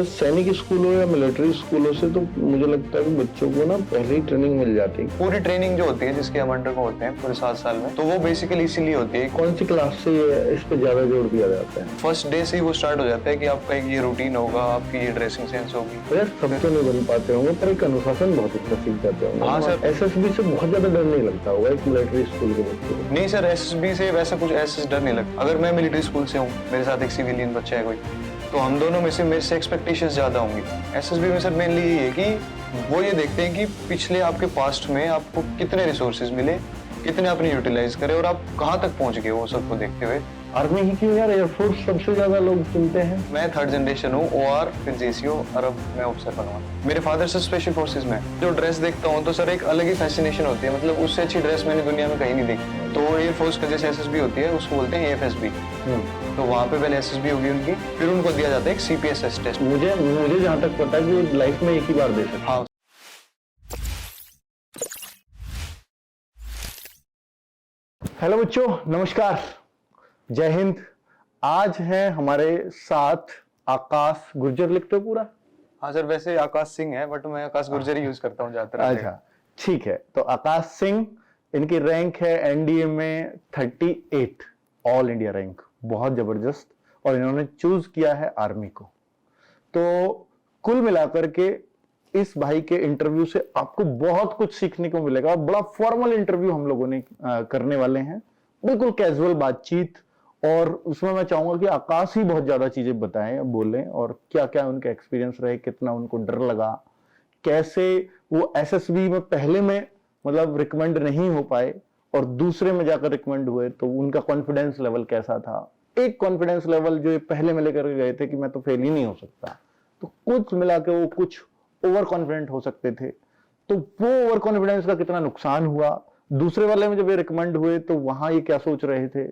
सैनिक स्कूलों या मिलिट्री स्कूलों से तो मुझे लगता है कि बच्चों को ना पहले ही ट्रेनिंग मिल जाती है। पूरी ट्रेनिंग जो होती है जिसके हम अंडर को होते हैं पूरे 7 साल में, तो वो बेसिकली इसीलिए होती है। कौन सी क्लास से इस पे ज्यादा जोर दिया जाता है? फर्स्ट डे से ही वो स्टार्ट हो जाता है कि आपका एक ये रूटीन होगा, आपकी ये ड्रेसिंग सेंस होगी। तो यार सब तो नहीं बन पाते होंगे पर एक अनुशासन बहुत अच्छा सीख जाते होंगे। हाँ सर। एसएसबी से बहुत ज्यादा डर नहीं लगता होगा एक मिलिट्री स्कूल के बच्चे को? नहीं सर, एसएसबी से वैसा कुछ ऐसा डर नहीं लगता। अगर मैं मिलिट्री स्कूल से हूँ, मेरे साथ एक सिविलियन बच्चा है कोई, तो हम दोनों में से मेरे से एक्सपेक्टेशंस ज्यादा होंगी। एसएसबी में सर मेनली यही है कि वो ये देखते हैं कि पिछले आपके पास्ट में आपको कितने रिसोर्सेज मिले, कितने आपने यूटिलाइज करे और आप कहाँ तक पहुंच गए, वो सबको देखते हुए। आर्मी ही क्यों यार, एयरफोर्स सबसे ज्यादा लोग चुनते हैं। मैं 3rd जनरेशन हूँ, ओआर फिर जेसीओ और अब मैं ऑफिसर बनूंगा। मेरे फादर से स्पेशल फोर्सेज में जो ड्रेस देखता हूँ तो सर एक अलग ही फैसिनेशन होती है, मतलब उससे अच्छी ड्रेस मैंने दुनिया में कहीं नहीं देखी। तो एयरफोर्स का जैसे एसएसबी होती है उसको बोलते हैं एएफएसबी। तो वहाँ पे पहले एसएसबी होगी उनकी, फिर उनको दिया जाता है एक सीपीएसएस टेस्ट। मुझे जहाँ तक पता है कि लाइफ में एक ही बार दे सकते। हाँ हेलो बच्चों, नमस्कार, जय हिंद। आज है हमारे साथ आकाश गुर्जर। लिखते हो पूरा? हाँ सर, वैसे आकाश सिंह है बट मैं आकाश गुर्जर ही यूज करता हूँ ज्यादातर। अच्छा ठीक है। तो आकाश सिंह, इनकी रैंक है एनडीए में 38, ऑल इंडिया रैंक, बहुत जबरदस्त। और इन्होंने चूज किया है आर्मी को। तो कुल मिलाकर के इस भाई के इंटरव्यू से आपको बहुत कुछ सीखने को मिलेगा। बड़ा फॉर्मल इंटरव्यू हम लोगों ने करने वाले हैं, बिल्कुल कैजुअल बातचीत। और उसमें मैं चाहूंगा कि आकाश ही बहुत ज्यादा चीजें बताएं, बोलें, और क्या क्या उनके एक्सपीरियंस रहे, कितना उनको डर लगा, कैसे वो एसएसबी में पहले में मतलब रिकमेंड नहीं हो पाए और दूसरे में जाकर रिकमेंड हुए, तो उनका कॉन्फिडेंस लेवल कैसा था। एक कॉन्फिडेंस लेवल जो ये पहले में लेकर गए थे कि मैं तो फेल ही नहीं हो सकता, तो कुछ मिला के वो कुछ ओवर कॉन्फिडेंट हो सकते थे। तो वो ओवर कॉन्फिडेंस का कितना नुकसान हुआ, दूसरे वाले में जब ये रिकमेंड हुए तो वहां ये क्या सोच रहे थे,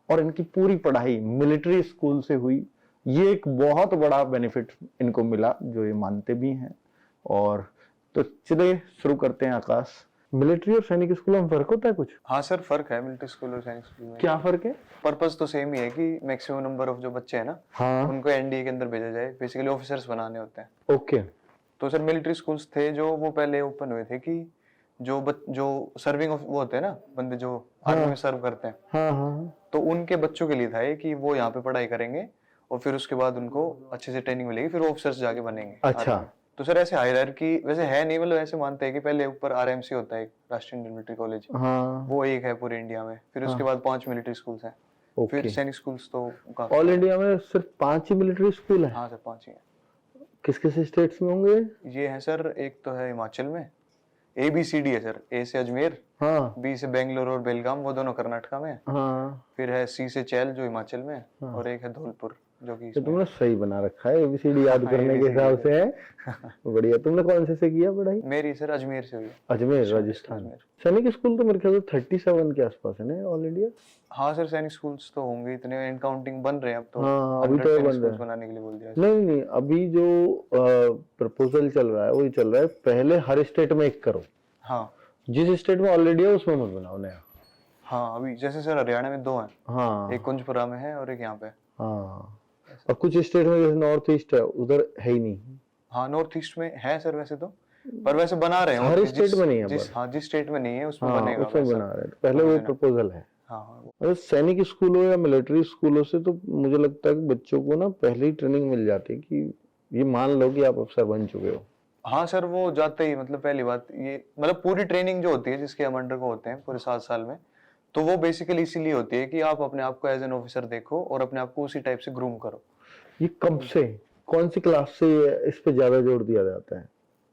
और इनकी पूरी पढ़ाई मिलिट्री स्कूल से हुई, ये एक बहुत बड़ा बेनिफिट इनको मिला जो ये मानते भी हैं। और तो चलिए शुरू करते हैं। आकाश, मिलिट्री और सैनिक स्कूलों में फर्क होता है कुछ? हाँ सर, फर्क है मिलिट्री स्कूल और सैनिक स्कूल में। क्या फर्क है? पर्पस तो सेम ही है कि मैक्सिमम नंबर ऑफ जो बच्चे हैं ना, हाँ, उनको एनडीए के अंदर भेजा जाए, बेसिकली ऑफिसर्स बनाने होते हैं। ओके। तो सर मिलिट्री स्कूल्स थे जो वो पहले ओपन हुए थे कि जो सर्विंग वो होते हैं ना, बंदे जो आर्मी में सर्व करते हैं, हाँ हाँ, तो उनके बच्चों के लिए था ये कि वो यहाँ पे पढ़ाई करेंगे और फिर उसके बाद उनको अच्छे से ट्रेनिंग मिलेगी, फिर ऑफिसर्स जाके बनेंगे। अच्छा। आर्मी में। तो सर ऐसे हायरार्की वैसे है नहीं, मतलब ऐसे मानते हैं कि पहले ऊपर आरएमसी होता है, एक राष्ट्रीय इंडियन मिलिट्री कॉलेज, हाँ, वो एक है पूरे इंडिया में, फिर उसके बाद 5 मिलिट्री स्कूल्स हैं, ओके। फिर सैनिक स्कूल्स तो काफी। ऑल इंडिया में सिर्फ 5 ही मिलिट्री स्कूल है? हाँ सर, 5 ही हैं। किस किस स्टेट्स में होंगे? ये है सर, एक तो है हिमाचल में, ABCD है सर, A से अजमेर, हाँ B से बेंगलोर और बेलगाम, वो दोनों कर्नाटका में है। हाँ, फिर है C से चैल जो हिमाचल में है, और एक है धौलपुर जो कि तो तुमने सही बना रखा है, एबीसीडी याद करने के हिसाब से है। बढ़िया। तुमने कौन से किया पढ़ाई? मेरी सर अजमेर से हुई है। अजमेर, राजस्थान। सैनिक स्कूल तो मेरे ख्याल से 37 के आसपास है ना ऑल इंडिया? हाँ सर, सैनिक स्कूल्स तो होंगे इतने, इन काउंटिंग बन रहे हैं अब तो। हाँ, अभी 100 तो सैनिक बन रहे स्कूल्स हैं। बनाने के लिए बोल दिया है। नहीं नहीं, अभी जो प्रपोजल चल रहा है वो ये चल रहा है, पहले हर स्टेट में एक करो, हाँ जिस स्टेट में ऑलरेडी है उसमें मत बनाओ नया। हाँ, अभी जैसे सर हरियाणा में 2 हैं, हाँ एक कुंजपुरा में है और एक यहाँ पे। हाँ, और कुछ स्टेट में जैसे नॉर्थ ईस्ट है उधर है ही नहीं। हाँ, नॉर्थ ईस्ट में है सर वैसे तो, पर वैसे बना रहे हैं हर और स्टेट में नहीं है पर। हाँ, जिस स्टेट में नहीं है उसमें हाँ, बनेगा उसमें वैसा। बना रहे हैं, पहले वो प्रपोजल है। हाँ हाँ, अरे सैनिक स्कूलों या मिलिट्री स्कूलों से तो मुझे लगता है कि बच्चों को ना पहले ही ट्रेनिंग मिल जाती है कि ये मान लो कि आप अफसर बन चुके हो। हाँ सर, वो जाते ही मतलब पहली बात ये, मतलब पूरी ट्रेनिंग जो होती है जिसके हम अंडर को होते हैं पूरे 7 साल में, तो वो बेसिकली इसीलिए होती है कि आप अपने आप को एज एन ऑफिसर देखो और अपने आप को उसी टाइप से ग्रूम करो। ये कब से, कौन सी क्लास से इस पे ज्यादा जोर दिया जाता है?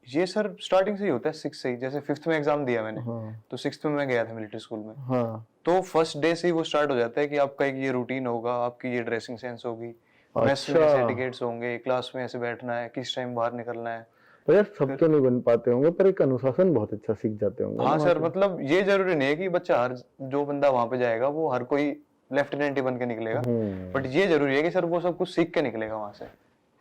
ये सर स्टार्टिंग से ही होता है, 6 से ही। जैसे 5th में एग्जाम दिया मैंने, हाँ तो 6th में मैं गया था मिलिट्री स्कूल में, हाँ, तो फर्स्ट डे से ही वो स्टार्ट हो जाता है कि आपका एक ये रूटीन होगा, आपकी ये ड्रेसिंग सेंस होगी, मेस में ऐसे एटिकेट्स होंगे, क्लास में ऐसे बैठना है, किस टाइम बाहर निकलना है। तो यार सब तो नहीं बन पाते होंगे पर एक अनुशासन बहुत अच्छा सीख जाते होंगे। हाँ सर, मतलब ये जरूरी नहीं है कि बच्चा हर जो बंदा वहां पे जाएगा वो हर कोई लेफ्टिनेंट ही बन के निकलेगा, बट ये जरूरी है कि सर वो सब कुछ सीख के निकलेगा वहां से,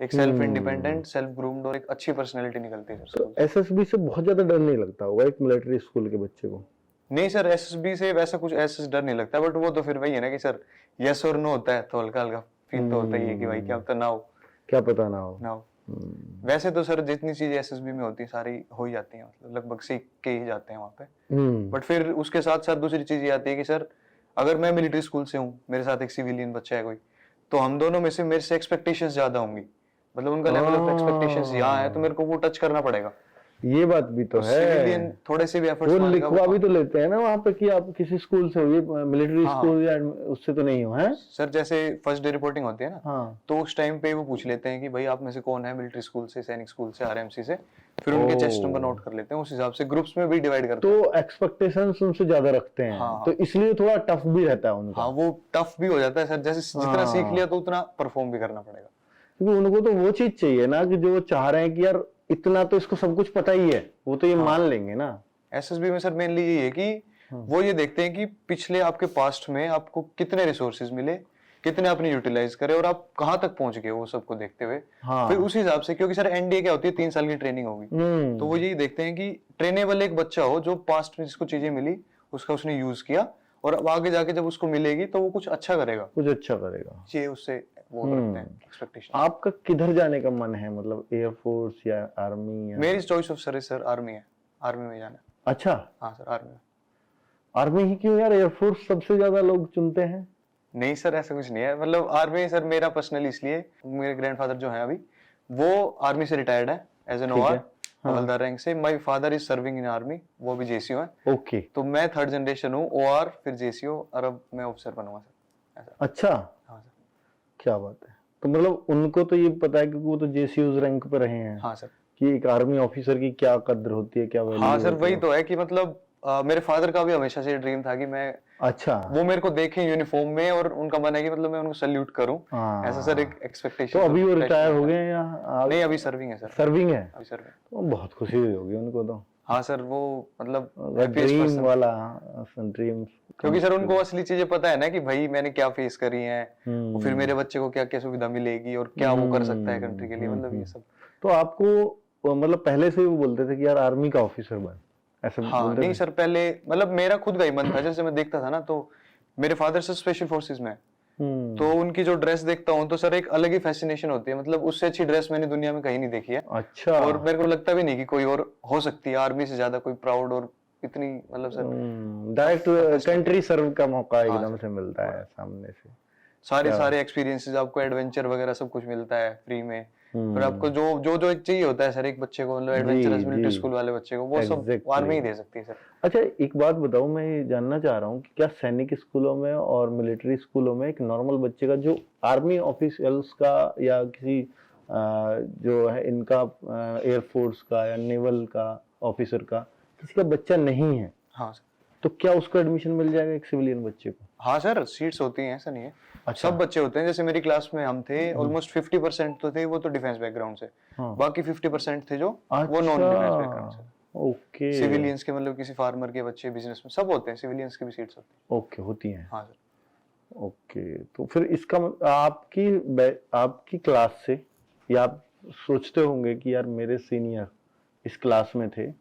एक सेल्फ इंडिपेंडेंट, सेल्फ ग्रूम्ड और एक अच्छी पर्सनैलिटी निकलती है सर। तो एसएसबी से बहुत ज्यादा डर नहीं लगता होगा एक मिलिट्री स्कूल के बच्चे को? नहीं सर, एसएसबी से वैसा कुछ ऐसा डर नहीं लगता, बट वो तो फिर वही है ना कि सर यस और नो होता है, तो हल्का हल्का फील तो होता ही है कि भाई क्या पता ना हो, क्या पता ना हो। ना हो। वैसे तो सर जितनी चीजें एसएसबी में होती है सारी हो ही जाती हैं, मतलब लगभग सीख के ही जाते हैं वहाँ पे। बट फिर उसके साथ साथ दूसरी चीज ये आती है कि सर अगर मैं मिलिट्री स्कूल से हूँ, मेरे साथ एक सिविलियन बच्चा है कोई, तो हम दोनों में से मेरे से एक्सपेक्टेशंस ज्यादा होंगी, मतलब उनका लेवल ऑफ एक्सपेक्टेशंस यहाँ है तो मेरे को वो टच करना पड़ेगा। ये बात भी तो है। सिविलियन थोड़े से भी एफर्ट्स वो मारेगा लिखवा भी तो लेते हैं ना वहाँ पे कि आप किसी स्कूल से हो, ये मिलिट्री हाँ। स्कूल या उससे तो नहीं हो, हैं? सर जैसे फर्स्ट डे रिपोर्टिंग होती है ना, हाँ। तो उस टाइम पे वो पूछ लेते हैं कि भाई आप में से कौन है मिलिट्री स्कूल से, सैनिक स्कूल से, आरएमसी से, फिर उनके चेस्ट नंबर नोट कर लेते हैं, उस हिसाब से ग्रुप्स में भी डिवाइड करते हैं। तो एक्सपेक्टेशंस उनसे ज्यादा रखते हैं। हाँ। तो इसलिए थोड़ा टफ भी रहता है उनका। हाँ वो टफ भी हो जाता है सर, जैसे जितना सीख लिया तो उतना परफॉर्म भी करना पड़ेगा, क्योंकि उनको तो वो चीज चाहिए ना कि जो वो चाह रहे हैं कि यार इतना तो इसको सब कुछ पता ही है, वो तो ये मान लेंगे ना। एसएसबी में सर मेनली यही है कि वो ये देखते हैं कि पिछले आपके पास्ट में आपको कितने रिसोर्सेज मिले, कितने आपने यूटिलाइज करे और आप कहाँ तक पहुंच गए, वो सबको देखते हुए फिर उस हिसाब से, क्योंकि सर एनडीए क्या होती है 3 साल की ट्रेनिंग होगी, तो वो यही देखते हैं कि ट्रेनेबल एक बच्चा हो जो पास्ट में जिसको चीजें मिली उसका उसने यूज किया, और अब आगे जाके जब उसको मिलेगी तो वो कुछ अच्छा करेगा, ये उससे वो रखते हैं एक्सपेक्टेशन। आपका किधर जाने का मन है, मतलब एयरफोर्स या आर्मी या? मेरी choice of service sir army है, आर्मी में जाना। अच्छा। हाँ सर आर्मी में। आर्मी ही क्यों यार, एयरफोर्स सबसे ज्यादा लोग चुनते हैं। नहीं सर ऐसा कुछ नहीं है, मतलब आर्मी सर मेरा पर्सनली इसलिए, मेरे ग्रैंडफादर जो है अभी वो आर्मी से रिटायर्ड है as an OR havildar rank से। My father is serving in army, वो भी जेसीओ है। ओके। तो मैं 3rd जनरेशन हूँ, ओआर फिर जेसीओ, और अब मैं ऑफिसर बनूंगा सर ऐसा। अच्छा। हाँ सर। क्या बात है। तो मतलब उनको तो ये पता है क्योंकि वो तो जेसीओ रैंक पे रहे हैं। हाँ सर। कि एक आर्मी ऑफिसर की क्या कद्र होती है, क्या वैल्यू। हाँ सर वही तो है कि मतलब मेरे फादर का भी हमेशा से ड्रीम था कि मैं, अच्छा, वो मेरे को देखें यूनिफॉर्म में और उनका मन है कि मतलब मैं उनको सैल्यूट करूं, ऐसा सर एक एक्सपेक्टेशन। तो अभी वो रिटायर हो गए या नहीं अभी सर्विंग है सर। सर्विंग है अभी सर्विंग। तो बहुत खुशी हुई होगी उनको तो। हाँ सर वो मतलब ड्रीम वाला ड्रीम, क्योंकि सर उनको असली चीजें पता है ना कि भाई मैंने क्या फेस करी है, और फिर मेरे बच्चे को क्या क्या सुविधा मिलेगी और क्या वो कर सकता है कंट्री के लिए, मतलब ये सब। तो आपको मतलब पहले से ही वो बोलते थे कि यार आर्मी का ऑफिसर बन, ऐसा हाँ बोलते नहीं थे? सर पहले मतलब मेरा खुद का ही मन था, जैसे मैं देखता था ना, तो मेरे फादर सर स्पेशल फोर्सेस में, तो उनकी जो ड्रेस देखता हूँ तो सर एक अलग ही फैसिनेशन होती है, मतलब उससे अच्छी ड्रेस मैंने दुनिया में कहीं नहीं देखी है। अच्छा। और मेरे को लगता भी नहीं कि कोई और हो सकती है आर्मी से ज्यादा कोई प्राउड और इतनी, मतलब सर डायरेक्ट कंट्री सर्व का मौका एकदम से मिलता है सामने से। सारे एक्सपीरियंसेस आपको, एडवेंचर वगैरह सब कुछ मिलता है फ्री में। फिर आपको जो जो जो चाहिए होता है सर एक बच्चे को, मतलब एडवेंचरस मिलिट्री स्कूल वाले बच्चे को, वो सब आर्मी ही दे सकती है सर। अच्छा एक बात बताओ, मैं ये जानना चाह रहा हूँ कि क्या सैनिक स्कूलों में और मिलिट्री स्कूलों में एक नॉर्मल बच्चे का, जो आर्मी ऑफिशियल्स का या किसी जो है इनका एयरफोर्स का या नेवल का ऑफिसर का, किसी का बच्चा नहीं है, हाँ सर, तो क्या उसको एडमिशन मिल जाएगा एक सिविलियन बच्चे को? हाँ सर सीट्स होती हैं, ऐसा नहीं है। अच्छा। सब बच्चे होते हैं, जैसे मेरी क्लास में हम थे ऑलमोस्ट 50% तो थे वो तो डिफेंस बैकग्राउंड से, बाकी 50% थे जो वो नॉन डिफेंस बैकग्राउंड से। ओके। सिविलियंस के मतलब किसी फार्मर के बच्चे, बिजनेस में सब होते हैं, सिविलियंस की भी सीट्स होती हैं। ओके, होती हैं। हाँ सर। ओके, तो फिर इसका आपकी क्लास से, या आप सोचते होंगे कि यार मेरे सीनियर इस क्लास में थे,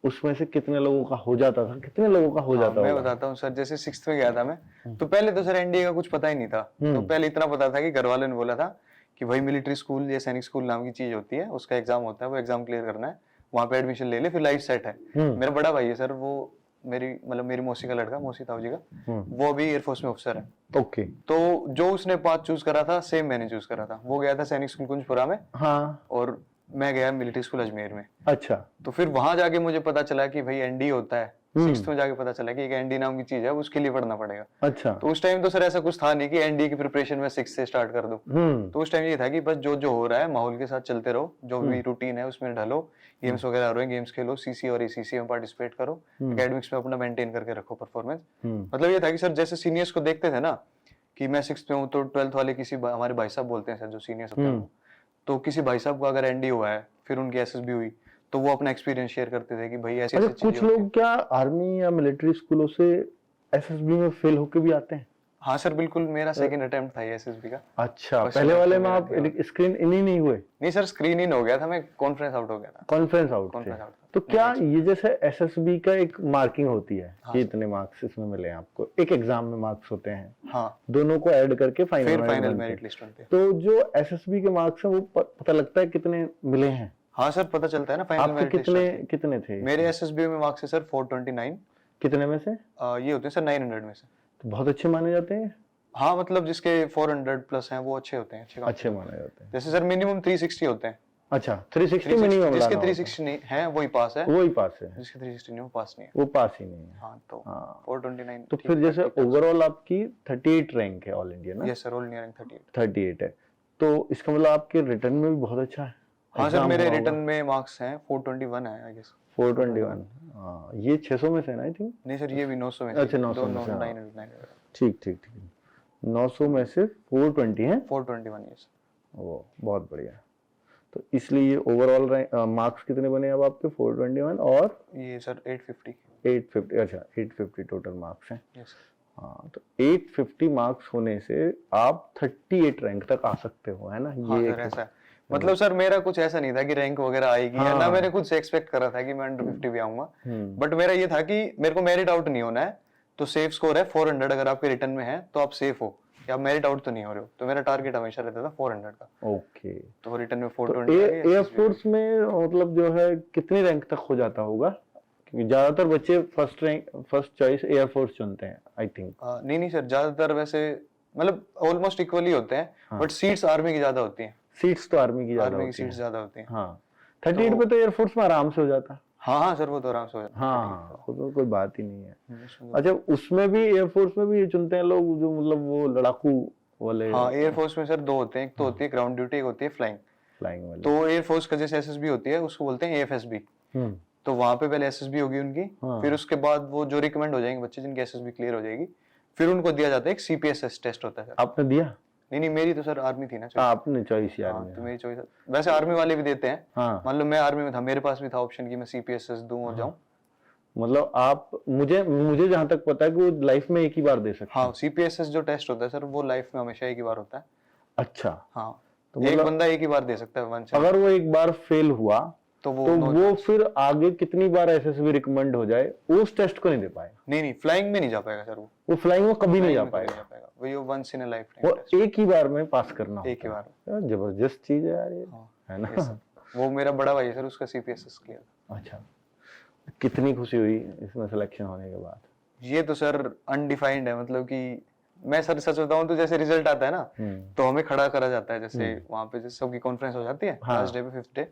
उसमें से कितने लोगों का हो जाता था, कितने लोगों का हो जाता मैं बताता हूँ सर, जैसे 6th में गया था मैं, तो पहले तो सर एनडीए का कुछ पता ही नहीं था। तो पहले इतना पता था कि घर वालों ने बोला था कि भाई मिलिट्री स्कूल या सैनिक स्कूल नाम की चीज होती है, उसका एग्जाम होता है, वो एग्जाम क्लियर करना है, वहां पे एडमिशन ले ले, फिर लाइफ सेट है। मेरा बड़ा भाई है सर, वो मेरी मौसी का लड़का, मौसी ताऊ जी का, वो अभी एयरफोर्स में ऑफिसर है। ओके। तो जो उसने पाथ चूज करा था सेम मैंने चूज करा था। वो गया था सैनिक स्कूल कुंजपुरा में, हाँ, और मैं गया मिलिट्री स्कूल अजमेर में। अच्छा। तो फिर वहां जाके मुझे पता चला कि भाई एनडी होता है। 6th में जाके पता चला कि एक एनडी नाम की चीज है, उसके लिए पढ़ना पड़ेगा। अच्छा। तो उस टाइम तो सर ऐसा कुछ था नहीं कि एनडी की प्रिपरेशन में 6 से स्टार्ट कर दूं। तो उस टाइम ये था कि बस जो जो हो रहा है माहौल के साथ चलते रहो, जो भी रूटीन है उसमें ढलो, गेम्स वगैरह हो रहे हैं गेम्स खेलो, सीसी और एसीसी में पार्टिसिपेट करो, एकेडमिक्स में अपना मेंटेन करके रखो परफॉर्मेंस। मतलब ये था कि सर जैसे सीनियर्स को देखते थे ना कि मैं 6th में हूँ, तो 12th वाले किसी हमारे भाई साहब बोलते हैं सर जो सीनियर्स होते हैं, तो किसी भाई साहब का अगर एनडी हुआ है, फिर उनकी एसएसबी हुई, तो वो अपना एक्सपीरियंस शेयर करते थे कि भाई ऐसे कुछ लोग क्या आर्मी या मिलिट्री स्कूलों से एसएसबी में फेल होके भी आते हैं? हाँ सर बिल्कुल, मेरा सेकंड अटेम्प्ट था ये एसएसबी का। अच्छा, First पहले attempt वाले तो में मेरा आप दिया। स्क्रीन इन ही नहीं हुए, नहीं सर, स्क्रीन इन हो गया था, मैं कॉन्फ्रेंस आउट हो गया था। कॉन्फ्रेंस आउट थे। Conference out था। तो क्या ये जैसे एसएसबी का एक मार्किंग होती है हाँ कि सर। इतने मार्क्स इसमें मिले हैं आपको, एक एग्जाम में मार्क्स होते हैं, हाँ, दोनों को ऐड करके फाइनल फिर में फाइनल बनते मेरिट हैं। लिस्ट बनती है। तो जो एसएसबी के मार्क्स हैं वो पता लगता है कितने मिले हैं? हाँ सर, पता चलता है ना फाइनल आपके मेरिट लिस्ट। कितने थे? मेरे एसएसबी में मार्क्स है सर 429। कितने में से? ये होते हैं सर 900 में से। तो बहुत अच्छे माने जाते हैं, हाँ मतलब जिसके 400 प्लस हैं वो अच्छे होते हैं, अच्छे काम। अच्छे माने जाते हैं। जैसे सर मिनिमम 360 होते हैं। अच्छा, 360 मिनिमम जिसके लाना 360 नहीं है वही पास है, होता है। वही पास है, जिसके 360 नहीं वो पास नहीं है। वो पास ही नहीं है। हाँ तो हाँ। 429। तो फिर जैसे ओवरऑल आपकी 38 रैंक है ऑल इंडिया ना? Yes sir, all India rank 38। 38 है, तो इसका मतलब आपके रिटर्न में भी बहुत अच्छा है। हाँ सर, Exam मेरे हुआ होगा। रिटर्न में मार्क्स हैं 421 है आई गेस। 421, हाँ ये 600 में से ना आई थिंक। नहीं सर, ये भी 900 में अच्छा, 900 में से, हाँ। 900। ठीक ठीक ठीक, 900 में से 420 है। 421 यस। वो बहुत बढ़िया। तो इसलिए ओवरऑल मार्क्स कितने बने अब आपके? 421 और ये सर 850। 850, अच्छा 850 टोटल मार्क्स हैं। यस। हाँ, तो 850 मार्क्स होने से आप 38 रैंक तक आ सकते हो, है ना? हाँ ये सर ऐसा है। मतलब सर मेरा कुछ ऐसा नहीं था कि रैंक वगैरह आएगी, या ना हाँ। मैंने खुद से एक्सपेक्ट करा था कि मैं अंडर 50 भी आऊंगा। हम्म। बट मेरा ये था कि मेरे को मेरिट आउट नहीं होना है, तो सेफ स्कोर है 400। अगर आपके रिटर्न में है तो आप सेफ हो, या मेरिट आउट तो नहीं हो रहे हो। तो मेरा टारगेट हमेशा रहता था 400 का। ओके। तो रिटर्न में तो 420 एयरफोर्स में मतलब जो है कितनी रैंक तक हो जाता होगा? क्योंकि ज्यादातर बच्चे फर्स्ट चॉइस एयरफोर्स चुनते हैं आई थिंक। नहीं नहीं सर, ज्यादातर वैसे मतलब ऑलमोस्ट इक्वली होते हैं। हाँ। बट सीट्स आर्मी की ज्यादा होती हैं। सीट्स तो आर्मी की ज्यादा आर्मी की होती हैं। सीट्स ज्यादा होती हैं। हाँ, 38 पे तो एयरफोर्स में आराम से हो जाता। हाँ हाँ सर, वो तो आराम से हो जाता है। हाँ, वो तो कोई बात ही नहीं है। उसमें अच्छा, उसमें भी एयरफोर्स में भी ये चुनते हैं लोग जो मतलब वो लड़ाकू वाले? हाँ, एयरफोर्स में सर दो होते हैं, एक तो होती है ग्राउंड ड्यूटी, एक होती है फ्लाइंग। फ्लाइंग वाले। तो एयरफोर्स का जैसे एसएसबी होती है उसको बोलते हैं एएफएसबी। तो वहां पे पहले एसएसबी होगी उनकी, हाँ। फिर उसके बाद वो जो रिकमेंड हो जाएंगे बच्चे जिनकी एसएसबी क्लियर हो जाएगी, फिर उनको दिया जाता है एक सीपीएसएस टेस्ट होता है सर। आपने दिया? नहीं नहीं, मेरी तो सर आर्मी थी ना choice। आपने चॉइस यार हाँ, में। तो मेरी चॉइस वैसे आर्मी वाले भी देते हैं। हाँ, मान लो मैं आर्मी में था, मेरे पास भी था ऑप्शन कि मैं सीपीएसएस दूं और जाऊं। मतलब आप मुझे जहां तक पता है कि वो लाइफ में एक ही बार दे सकते हैं। हाँ, सीपीएसएस जो टेस्ट होता है सर वो लाइफ में हमेशा एक ही बार होता है। अच्छा, हाँ, तो एक मतलब बंदा एक ही बार दे सकता है वन चांस। अगर वो एक बार फेल हुआ तो तो no वो chance। फिर आगे कितनी बार एसएसबी रिकमेंड हो जाए उस टेस्ट को नहीं दे पाएगा। नहीं नहीं, फ्लाइंग में नहीं जा पाएगा सर वो फ्लाइंग में कभी नहीं जा Flying में कभी पाएगा। वो वंस इन अ लाइफ वो टाइम। एक ही बार में पास करना एक ही होता बार। है। यार, जबरदस्त चीज है यार ये, हाँ, है ना? yes sir। वो मेरा बड़ा भाई है सर, उसका सीपीएसएस क्लियर। अच्छा, कितनी खुशी हुई इसमें सिलेक्शन होने के बाद? ये तो सर अनडिफाइंड है, मतलब कि मैं सर सच बताऊं तो जैसे रिजल्ट आता है ना, तो हमें खड़ा करा जाता है। जैसे वहां पे जैसे सबकी कॉन्फ्रेंस हो जाती है हाँ। लास्ट डे पे, 5th डे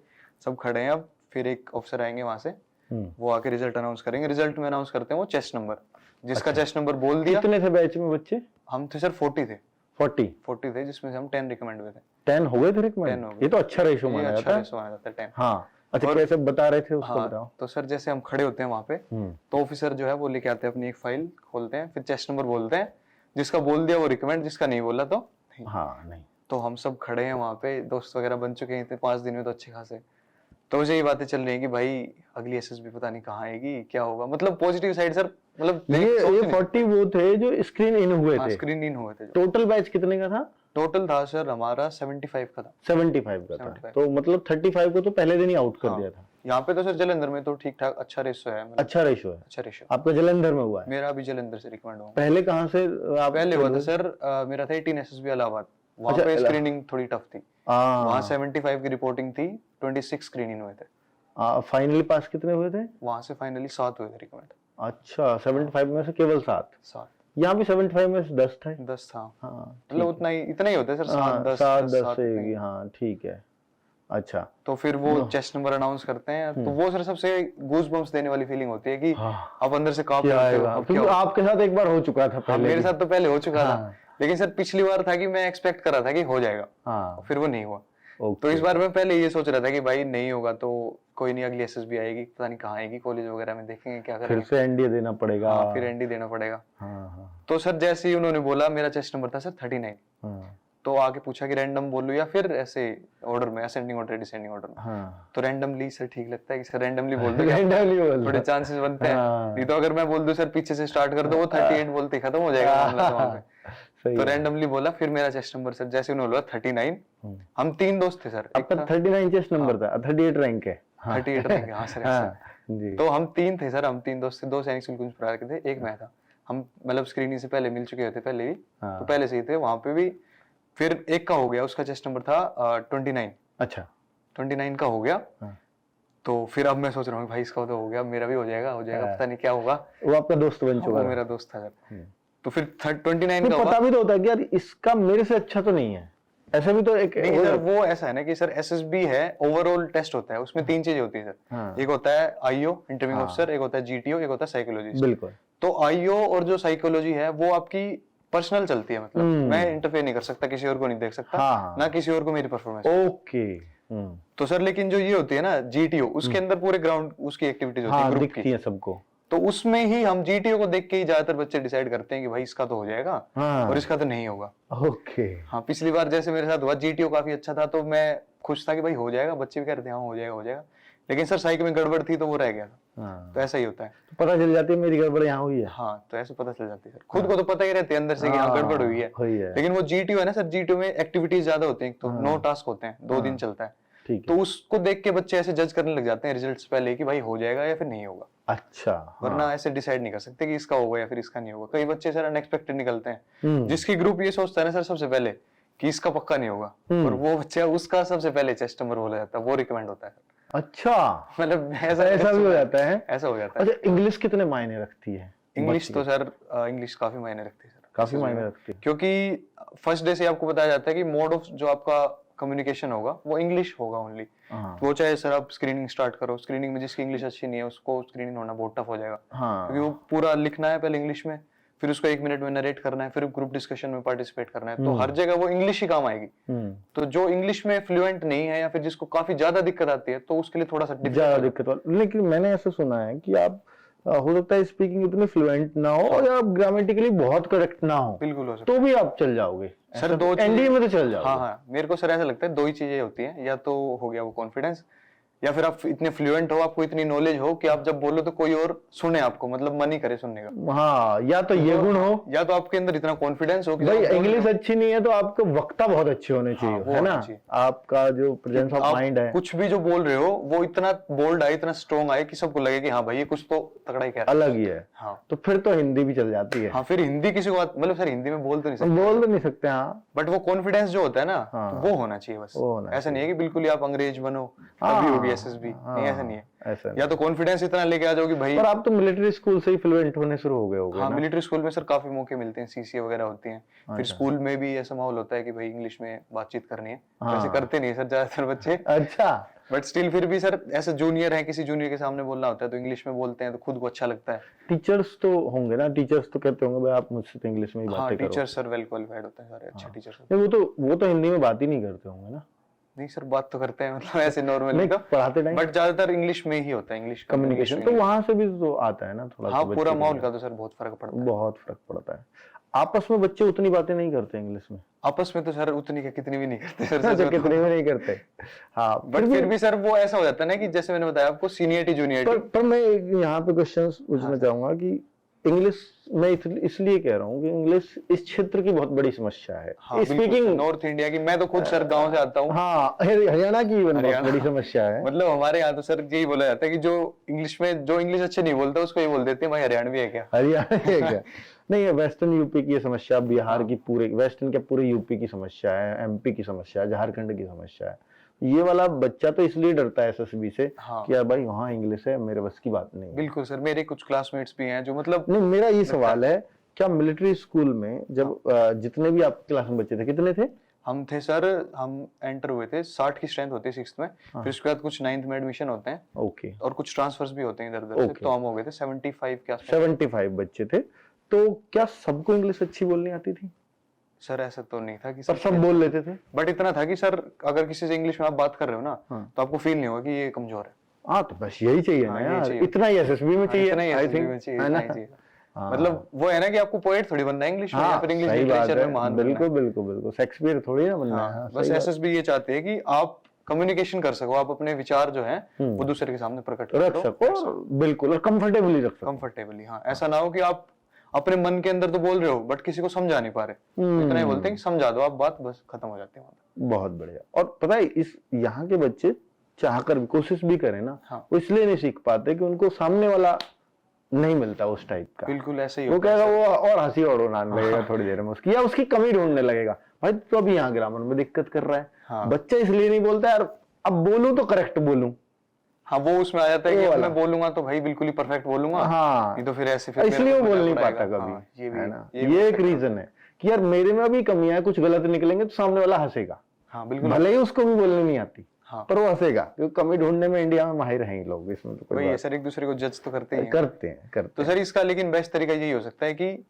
सब खड़े हैं। अब फिर एक ऑफिसर आएंगे वहां से, हम्म। वो आके रिजल्ट अनाउंस करेंगे। रिजल्ट में अनाउंस करते हैं वो चेस्ट नंबर, जिसका चेस्ट नंबर बोल दिया। कितने थे बैच में बच्चे? हम थे सर 40 थे। 40 थे, जिसमें से हम 10 रिकमेंड हुए थे। 10 हो गए थे 10 रिकमेंड? हो गए। ये तो अच्छा रेशो ये माना अच्छा जाता है। रेशो माना जाता है 10। हाँ, अच्छा और- कैसे बता रहे थे उसको बताओ। हाँ, तो सर जैसे हम खड़े होते हैं वहां पे, तो ऑफिसर जो है वो लेके आते हैं अपनी एक फाइल, खोलते हैं, फिर चेस्ट नंबर बोलते हैं। जिसका बोल दिया वो रिकमेंड, जिसका नहीं बोला तो नहीं। हाँ, नहीं तो हम सब खड़े हैं वहां पे, दोस्त वगैरह बन चुके हैं 5 दिन में तो अच्छे खासे। तो मुझे ये बातें चल रही हैं कि भाई अगली एसएसबी पता नहीं कहाँ आएगी, क्या होगा। मतलब पॉजिटिव साइड सर, मतलब ये 40 वो थे जो स्क्रीन इन हुए थे। स्क्रीन इन हुए थे। टोटल बैच कितने का था? टोटल था सर हमारा 75 का था। 75 का था। 75। तो मतलब 35 को तो पहले दिन ही आउट कर दिया था। यहाँ पे तो सर जलंधर में तो ठीक ठाक अच्छा रेशो है, मतलब अच्छा रेशो है। अच्छा रेशो। आपका जलंधर में हुआ है? मेरा अभी जलंधर से रिकमेंड हुआ। पहले कहाँ से आप? पहले हुआ था सर मेरा था 18 एसएसबी इलाहाबाद। वहाँ अच्छा, पे स्क्रीनिंग थोड़ी टफ थी। हाँ, वहाँ 75 की रिपोर्टिंग थी, 26 स्क्रीनिंग हुए थे। फाइनली पास कितने हुए थे? वहाँ से फाइनली 7 हुए थे रिकमेंड। अच्छा, 75 में से केवल 7? 7 यहाँ भी 75 में से 10 थे। 10 था। हाँ, मतलब उतना ही, इतना ही होता है सर, 7 10 7 से। हाँ, ठीक है। अच्छा, तो फिर वो चेस्ट नंबर अनाउंस करते हैं, तो वो सर सबसे गूज बम्प्स देने वाली फीलिंग होती है कि हाँ, आप अंदर से कांप क्या रहे हो, आएगा? अब क्या क्योंकि होगा। आपके साथ एक बार हो चुका था हाँ, पहले मेरे भी। साथ तो पहले हो चुका हाँ। था, लेकिन सर पिछली बार था कि मैं एक्सपेक्ट कर रहा था कि हो जाएगा, हाँ, फिर वो नहीं हुआ। ओके। तो इस बार मैं पहले ये सोच रहा था कि भाई नहीं होगा तो कोई नहीं, अगली एसएसबी आएगी, पता नहीं कहाँ आएगी, कॉलेज वगैरह में देखेंगे क्या फिर करेंगे। से एनडीए देना पड़ेगा। हाँ, फिर एनडी देना पड़ेगा। हाँ, हाँ, तो सर जैसे ही उन्होंने बोला, मेरा चेस्ट नंबर था सर 39। हाँ, तो आके पूछा कि रैंडम बोलूं या फिर ऐसे ऑर्डर में, असेंडिंग ऑर्डर डिसेंडिंग ऑर्डर में। हाँ। तो रैंडमली सर ठीक लगता है कि सर रैंडमली बोल दो, Randomly बोल दो। थोड़े चांसेस बनते हैं। हाँ। नहीं तो अगर मैं बोल दूं सर पीछे से स्टार्ट कर दो, वो 38 बोलते ही खत्म हो जाएगा मामला तो वहाँ पे। सही तो है। रैंडमली बोला, फिर मेरा चेस्ट नंबर सर जैसे उन्होंने बोला 39। हम 3 दोस्त थे सर, एक आपका था 39 चेस्ट नंबर था, 38 रैंक है। हाँ 38 रैंक, हाँ सर हाँ ऐसा। जी। तो हम 3 थे सर, हम 3 दोस्त थे, 2 सैनिक स्कूल कुछ प्रकार के थे, एक मैं था। हम मतलब स्क्रीनिंग से पहले मिल चुके थे पहले भी, हाँ। तो पहले से ही थे वहां पे भी। फिर एक का हो गया, उसका चेस्ट नंबर था 29। अच्छा 29 का हो गया। हाँ। तो फिर अब मैं सोच रहा हूँ भाई इसका तो हो गया, मेरा भी हो जाएगा पता नहीं क्या होगा। वो आपका दोस्त बन चुका वो था। मेरा दोस्त था सर। तो फिर 29 फिर का पता हुआ। भी तो होता है कि यार इसका मेरे से अच्छा तो नहीं है, ऐसा भी तो एक नहीं सर, वो ऐसा है ना कि सर एसएसबी है, ओवरऑल टेस्ट होता है, उसमें 3 चीजें होती है सर। हाँ। एक होता है आईओ इंटरव्यू हाँ। ऑफिसर, एक होता है जीटीओ, एक होता है साइकोलॉजिस्ट। बिल्कुल। तो आईओ और जो साइकोलॉजी है वो आपकी पर्सनल चलती है, मतलब मैं इंटरफेयर नहीं कर सकता, किसी और को नहीं देख सकता, हाँ। ना किसी और को मेरी परफॉर्मेंस। ओके। तो सर लेकिन जो ये होती है ना जीटीओ, उसके अंदर पूरे ग्राउंड उसकी एक्टिविटीज होती है हाँ ग्रुप दिखती की। है सबको। तो उसमें ही हम जीटीओ को देख के ही ज्यादातर बच्चे डिसाइड करते हैं कि भाई इसका तो हो जाएगा हाँ। और इसका तो नहीं होगा। ओके। हाँ पिछली बार जैसे मेरे साथ हुआ, जीटीओ काफी अच्छा था तो मैं खुश था कि भाई हो जाएगा, बच्चे भी कह रहे थे हाँ हो जाएगा हो जाएगा, लेकिन सर साइक में गड़बड़ थी तो वो रह गया था। हाँ। तो ऐसा ही होता है। तो पता चल जाती है मेरी गड़बड़ यहाँ हुई है। हाँ तो ऐसे पता चल जाती है सर, खुद को तो पता ही रहते हैं अंदर से कि हाँ गड़बड़ हुई है। लेकिन वो जीटीओ है ना सर, जीटीओ में एक्टिविटीज ज्यादा होती है, तो 9 टास्क होते हैं, 2 दिन चलता है। ठीक तो है। उसको देख के बच्चे ऐसे जज करने लग जाते हैं रिजल्ट्स पहले कि भाई हो जाएगा या फिर नहीं होगा। अच्छा। वरना ऐसे डिसाइड नहीं कर सकते कि इसका होगा या फिर इसका नहीं होगा। कई बच्चे सर अनएक्सपेक्टेड निकलते हैं, जिसकी ग्रुप ये सोचता है ना सर सबसे पहले कि इसका पक्का नहीं होगा, और वो बच्चा उसका सबसे पहले चेस्ट नंबर बोला जाता है, वो रिकमेंड होता है। अच्छा मतलब ऐसा भी हो जाता है। ऐसा हो जाता है। अच्छा इंग्लिश कितने मायने रखती है? इंग्लिश तो सर इंग्लिश काफी मायने रखती है सर, काफी मायने रखती है, क्योंकि फर्स्ट डे से आपको बताया जाता है कि मोड ऑफ जो आपका कम्युनिकेशन होगा वो इंग्लिश होगा ओनली। वो चाहे सर आप स्क्रीनिंग स्टार्ट करो, स्क्रीनिंग में जिसकी इंग्लिश अच्छी नहीं है उसको स्क्रीनिंग होना बहुत टफ हो जाएगा। हाँ। क्योंकि वो पूरा लिखना है पहले इंग्लिश में, फिर उसको 1 मिनट में नरेट करना है, फिर ग्रुप डिस्कशन में पार्टिसिपेट करना है, तो हर जगह वो इंग्लिश ही काम आएगी। तो जो इंग्लिश में फ्लुएंट नहीं है या फिर जिसको काफी ज्यादा दिक्कत आती है तो उसके लिए थोड़ा सा ज्यादा दिक्कत। लेकिन मैंने ऐसा सुना है कि आप हो सकता है स्पीकिंग इतनी फ्लुएंट ना हो और आप ग्रामेटिकली बहुत करेक्ट ना हो, बिल्कुल हो सकता तो भी आप चल जाओगे सर। 2 एनडीए में तो चल जाओगे। हाँ हाँ, मेरे को सर ऐसा लगता है 2 ही चीजें होती हैं, या तो हो गया वो कॉन्फिडेंस, या फिर आप इतने फ्लुएंट हो, आपको इतनी नॉलेज हो कि आप जब बोलो तो कोई और सुने आपको, मतलब मन ही करे सुनने का। हाँ, या तो ये गुण हो, या तो आपके अंदर इतना कॉन्फिडेंस हो कि भाई इंग्लिश अच्छी नहीं है तो आपके वक्ता बहुत अच्छे होने चाहिए, वो है ना? होना चाहिए। आपका जो प्रेजेंस ऑफ माइंड है, कुछ भी जो बोल रहे हो वो इतना बोल्ड आए, इतना स्ट्रॉन्ग आए कि सबको लगे कि हाँ भाई ये कुछ तो तगड़ा ही कह रहा है। अलग ही है। हाँ तो फिर तो हिंदी भी चल जाती है। हाँ, फिर हिंदी किसी को मतलब सर हिंदी में बोल तो नहीं सकते, बोल तो नहीं सकते हाँ, बट वो कॉन्फिडेंस जो होता है ना हाँ। वो होना चाहिए बस। वो होना ऐसा नहीं है कि बिल्कुल ही आप अंग्रेज बनो हाँ, तभी होगी एसएसबी, नहीं ऐसा नहीं है। ऐसा नहीं। या तो कॉन्फिडेंस इतना लेके आ जाओ कि भाई। और आप तो मिलिट्री स्कूल से ही फ्लुएंट होने शुरू हो गए होगे हाँ ना? मिलिट्री स्कूल में सर काफी मौके मिलते हैं, सीसीए वगैरह होती हैं, फिर स्कूल में भी ऐसा माहौल होता है कि भाई इंग्लिश में बातचीत करनी है। वैसे करते नहीं है सर ज्यादातर बच्चे, अच्छा। बट स्टिल फिर भी सर ऐसे जूनियर है, किसी जूनियर के सामने बोलना होता है तो इंग्लिश में बोलते हैं तो खुद को अच्छा लगता है। टीचर्स तो होंगे ना, टीचर्स तो कहते होंगे भाई आप मुझसे तो इंग्लिश में ही हाँ बातें करो। टीचर सर वेल क्वालिफाइड होते हैं सारे, अच्छे टीचर। नहीं वो तो हिंदी में बात ही नहीं करते होंगे ना? नहीं सर बात तो करते हैं, मतलब ऐसे नॉर्मल नहीं पढ़ाते टाइम, बट ज्यादातर इंग्लिश में ही होता है, इंग्लिश कम्युनिकेशन। तो वहां से भी तो आता है ना थोड़ा सा। हाँ पूरा माहौल का तो सर बहुत फर्क पड़ता है। बहुत फर्क पड़ता है। आपस में बच्चे उतनी बातें नहीं करते इंग्लिश में? आपस में तो सर उतनी क्या कितनी भी नहीं करते सर, तो कितने भी नहीं करते। हाँ बट फिर भी सर वो ऐसा हो जाता है ना कि जैसे मैंने बताया आपको सीनियरिटी जूनियरिटी। पर मैं यहाँ पे क्वेश्चन पूछना चाहूंगा कि इंग्लिश मैं इसलिए कह रहा हूँ कि इंग्लिश इस क्षेत्र की बहुत बड़ी समस्या है। हाँ, स्पीकिंग नॉर्थ इंडिया की, मैं तो खुद सर गांव से आता हूँ। हाँ हरियाणा की बहुत बड़ी समस्या है। मतलब हमारे यहाँ तो सर यही बोला जाता है कि जो इंग्लिश अच्छे नहीं बोलता उसको ये बोल देते हैं भाई हरियाणवी है क्या। हरियाणा है क्या? नहीं है, वेस्टर्न यूपी की समस्या, बिहार की पूरे वेस्टर्न क्या पूरे यूपी की समस्या है, एमपी की समस्या है, झारखंड की समस्या है। ये वाला बच्चा तो इसलिए डरता है एसएसबी से कि यार भाई वहाँ इंग्लिश है, मेरे बस की बात नहीं है। बिल्कुल सर, मेरे कुछ क्लासमेट्स भी हैं जो मतलब। नहीं मेरा ये सवाल है, क्या मिलिट्री स्कूल में जब जितने भी आपकी क्लास में बच्चे थे, कितने थे? हम थे सर, हम एंटर हुए थे 60 की स्ट्रेंथ होती है 6th में, फिर उसके बाद कुछ 9th में एडमिशन होते हैं। ओके। और कुछ ट्रांसफर्स भी होते हैं इधर उधर से, तो हम हो गए थे 75 के आसपास। 75 बच्चे थे। तो क्या सबको इंग्लिश अच्छी बोलनी आती थी? सर ऐसा तो नहीं था कि सब बोल लेते थे, बट इतना था कि सर अगर किसी से इंग्लिश में आप बात कर रहे हो ना तो आपको फील नहीं होगा कि ये कमजोर है। हाँ तो बस यही चाहिए ना यार, इतना ही एसएसबी में चाहिए, आई थिंक है ना? मतलब वो है ना कि आपको पोएट थोड़ी बनना है इंग्लिश में, या फिर इंग्लिश लिटरेचर में महान। बिल्कुल बिल्कुल बिल्कुल, शेक्सपियर थोड़ी ना बनना है। बस एसएसबी ये चाहते हैं कि आप कम्युनिकेशन कर सको, आप अपने विचार जो है वो दूसरे के सामने प्रकट रख सको, बिल्कुल, और कंफर्टेबली रख सको। कंफर्टेबली, हाँ। ऐसा ना हो कि आप अपने मन के अंदर तो बोल रहे हो बट किसी को समझा नहीं पा रहे, इतना ही बोलते हैं कि समझा दो आप बात, बस खत्म हो जाती है वहाँ पे। बहुत बढ़िया। और पता है इस यहाँ के बच्चे चाहकर भी कोशिश भी करें ना, हाँ। वो इसलिए नहीं सीख पाते कि उनको सामने वाला नहीं मिलता उस टाइप का। बिल्कुल ऐसे ही वो होता है कहेगा सर। वो और हंसी और उड़ाने लगेगा थोड़ी देर में उसकी, या उसकी कमी ढूंढने लगेगा, भाई तो अभी यहाँ ग्रामर में दिक्कत कर रहा है। हाँ। बच्चा इसलिए नहीं बोलता यार, अब बोलूं तो करेक्ट बोलूं। हाँ वो उसमें आ जाता है कि वो अब वाला। मैं बोलूंगा तो भाई बिल्कुल ही परफेक्ट बोलूंगा, हाँ, नहीं तो फिर ऐसे फिर इसलिए वो मेरे को बोल मजाक नहीं उड़ाएगा। पाता कभी। हाँ, ये भी है ना, ये भी ये हो एक सकता है। रीजन है कि यार मेरे में भी कमियां है, कुछ गलत निकलेंगे तो सामने वाला हंसेगा, हाँ बिल्कुल। भले ही उसको भी बोलने नहीं आती, हाँ। पर वो हंसेगा, क्योंकि कमी ढूंढने में इंडिया में माहिर हैं ही लोग, इसमें तो कोई वही है बात सर, एक दूसरे को जज तो करते ही हैं। करते हैं। तो सर इसका लेकिन बेस्ट तरीका यही हो सकता है कि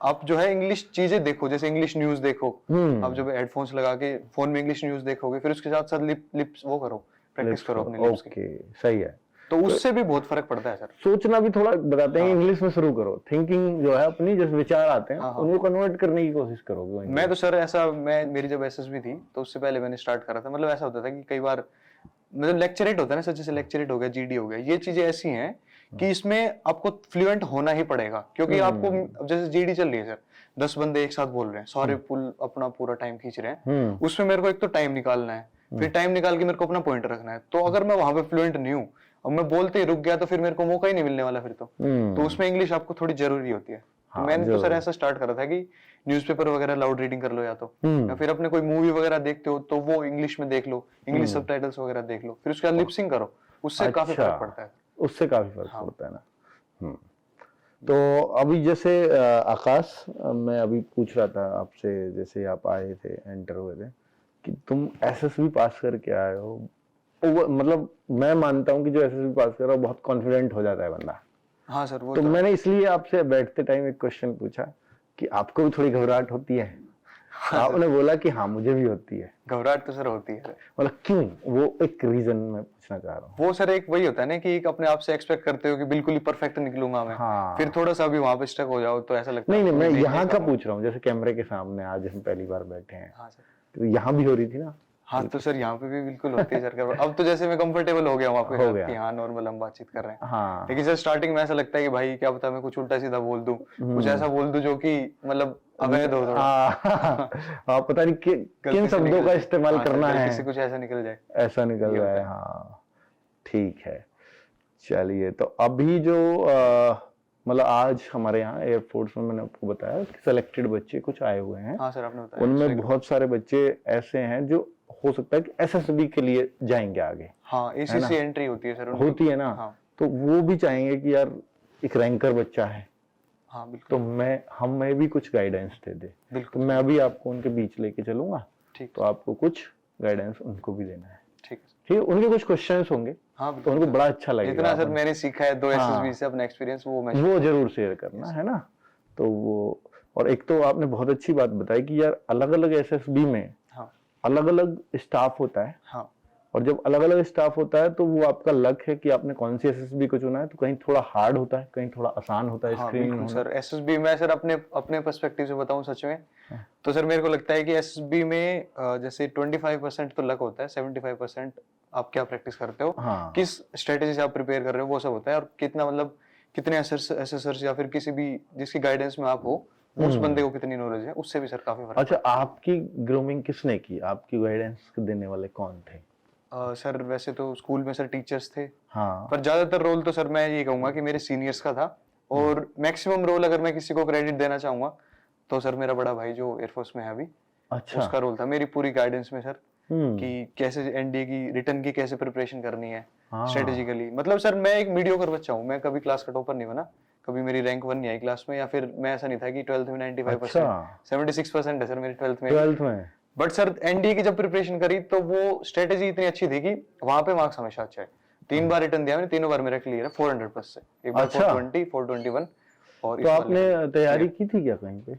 आप जो है इंग्लिश चीजें देखो, जैसे इंग्लिश न्यूज देखो। आप जब हेडफोन्स लगा के फोन में इंग्लिश न्यूज देखोगे, फिर उसके साथ साथ लिप्स वो करो, प्रैक्टिस करो अपने लिप्स की, ओके, सही है। तो उससे भी बहुत फर्क पड़ता है सर। सोचना भी थोड़ा बताते हैं, इंग्लिश में शुरू करो, थिंकिंग जो है अपनी, जैसे विचार आते हैं उनको कन्वर्ट करने की कोशिश करोगे। मैं तो सर ऐसा, मेरी जब एसएसबी थी तो उससे पहले मैंने स्टार्ट करा था, मतलब ऐसा होता था कि कई बार मतलब लेक्चरेट होता है ना सर, जैसे लेक्चरेट हो गया, जीडी हो गया, ये चीजें ऐसी हैं कि इसमें आपको फ्लुएंट होना ही पड़ेगा, क्योंकि आपको जैसे जीडी चल रही है सर, 10 बंदे एक साथ बोल रहे हैं, सारे पुल अपना पूरा टाइम खींच रहे हैं, उसमें मेरे को एक तो टाइम निकालना है, फिर टाइम निकाल के मेरे को अपना पॉइंट रखना है, तो अगर मैं वहां पे फ्लुएंट नहीं हूँ और मैं बोलते ही रुक गया तो फिर मेरे को मौका ही नहीं मिलने वाला फिर तो उसमें इंग्लिश आपको थोड़ी जरूरी होती है। तो मैंने तो सर ऐसा स्टार्ट करा था कि न्यूज़पेपर वगैरह लाउड रीडिंग कर लो, या फिर अपने कोई मूवी वगैरह देखते हो तो वो इंग्लिश में देख लो, इंग्लिश सबटाइटल्स वगैरह देख लो, फिर उसके बाद लिपसिंग करो, उससे काफी फर्क पड़ता है। उससे काफी फर्क पड़ता है ना। तो अभी जैसे आकाश, मैं अभी पूछ रहा था आपसे, जैसे आप आए थे, एंटर हुए थे, कि तुम एसएसबी पास करके आए हो, मतलब मैं मानता हूँ कि जो एसएसबी पास कर रहा है बहुत कॉन्फिडेंट हो जाता है बंदा। हाँ सर, वो तो मैंने इसलिए आपसे बैठते टाइम एक क्वेश्चन पूछा कि आपको भी थोड़ी घबराहट होती है? आपने बोला कि हाँ मुझे भी होती है। घबराहट तो सर होती है, मतलब क्यों, वो एक रीजन मैं पूछना चाह रहा हूँ। वो सर एक वही होता है ना कि एक अपने आप से एक्सपेक्ट करते हो कि बिल्कुल ही परफेक्ट निकलूंगा मैं, हाँ। फिर थोड़ा सा भी वहां पे स्टक हो जाओ तो ऐसा लगता है। नहीं, मैं यहाँ का पूछ रहा हूँ, जैसे कैमरे के सामने आज हम पहली बार बैठे हैं। हाँ सर, तो यहाँ भी हो रही थी ना? हाँ तो सर यहाँ पे भी बिल्कुल होती है सर। अब तो जैसे मैं कंफर्टेबल हो गया वहाँ पे हो गया। कि हाँ नॉर्मल हम बातचीत कर रहे हैं। हाँ। लेकिन सर स्टार्टिंग में ऐसा लगता है कि भाई क्या पता मैं कुछ उल्टा सीधा बोल दूं, कुछ ऐसा बोल दूं जो कि मतलब अवैध हो थोड़ा। हाँ, पता नहीं किन शब्दों का इस्तेमाल करना है, किसी कुछ ऐसा निकल जाए, ऐसा निकल जाए। हाँ ठीक है, चलिए। तो अभी जो मतलब आज हमारे यहाँ एयरफोर्स में मैंने आपको बताया कि सिलेक्टेड बच्चे कुछ आए हुए हैं। हाँ सर आपने बताया। उनमें बहुत सारे बच्चे ऐसे हैं जो हो सकता है कि एसएसबी के लिए जाएंगे आगे। हाँ एसीसी एंट्री होती है सर उनकी। होती है ना। हाँ। तो वो भी चाहेंगे कि यार एक रैंकर बच्चा है, हाँ बिल्कुल, तो हमें भी कुछ गाइडेंस दे दे। बिल्कुल, तो मैं अभी आपको उनके बीच लेके चलूंगा। ठीक, तो आपको कुछ गाइडेंस उनको भी देना है। ठीक है, ठीक है। उनके कुछ क्वेश्चंस होंगे, हाँ तो उनको बड़ा अच्छा लगेगा। इतना सर मैंने सीखा है 2 एसएसबी से अपना एक्सपीरियंस, वो जरूर शेयर करना है ना। तो वो, और एक तो आपने बहुत अच्छी बात बताई कि यार अलग अलग एसएसबी में अलग अलग स्टाफ होता है। हाँ, और जब अलग अलग स्टाफ होता है तो वो आपका लक है कि आपने कौन सी एसएसबी को चुना है। तो कहीं थोड़ा हार्ड होता है, कहीं थोड़ा आसान होता है। स्क्रीनिंग सर एसएसबी में सर अपने पर्सपेक्टिव से बताऊं सच में, तो सर मेरे को लगता है कि एसएसबी में जैसे 25% तो लक होता है, 75% आप क्या प्रैक्टिस करते हो, किस स्ट्रेटेजी से आप प्रिपेयर कर रहे हो, वो सब होता है। और कितना मतलब कितने एसेसर्स या फिर किसी भी जिसकी गाइडेंस में आप हो, उस बंदे को कितनी नॉलेज है, उससे भी सर काफी फर्क। अच्छा, आपकी ग्रूमिंग किसने की? आपकी गाइडेंस देने वाले कौन थे? सर वैसे तो स्कूल में सर टीचर्स थे। हाँ। पर ज्यादातर रोल तो सर मैं ये कहूंगा कि मेरे सीनियर्स का था। और मैक्सिमम रोल अगर मैं किसी को क्रेडिट देना चाहूंगा तो सर मेरा बड़ा भाई जो एयरफोर्स में है अभी, अच्छा, उसका रोल था मेरी पूरी गाइडेंस में सर, कि कैसे एनडीए की रिटर्न की कैसे प्रिपरेशन करनी है स्ट्रेटेजिकली। मतलब सर मैं एक मीडियोकर बच्चा हूँ, मैं कभी क्लास का टॉपर नहीं बना, कभी मेरी रैंक 1 नहीं आई क्लास में, या फिर मैं ऐसा नहीं था कि 12th में 95%, 76% है सर मेरी 12th में। बट सर एनडीए की जब प्रिपरेशन करी तो वो स्ट्रेटेजी इतनी अच्छी थी कि वहां पे मार्क्स हमेशा अच्छे आए। 3 बार रिटर्न दिया मैंने, तीनों बार मेरा क्लियर है 400+ से, एक बार 420, 421। और तो आपने तैयारी की थी क्या कहीं पे?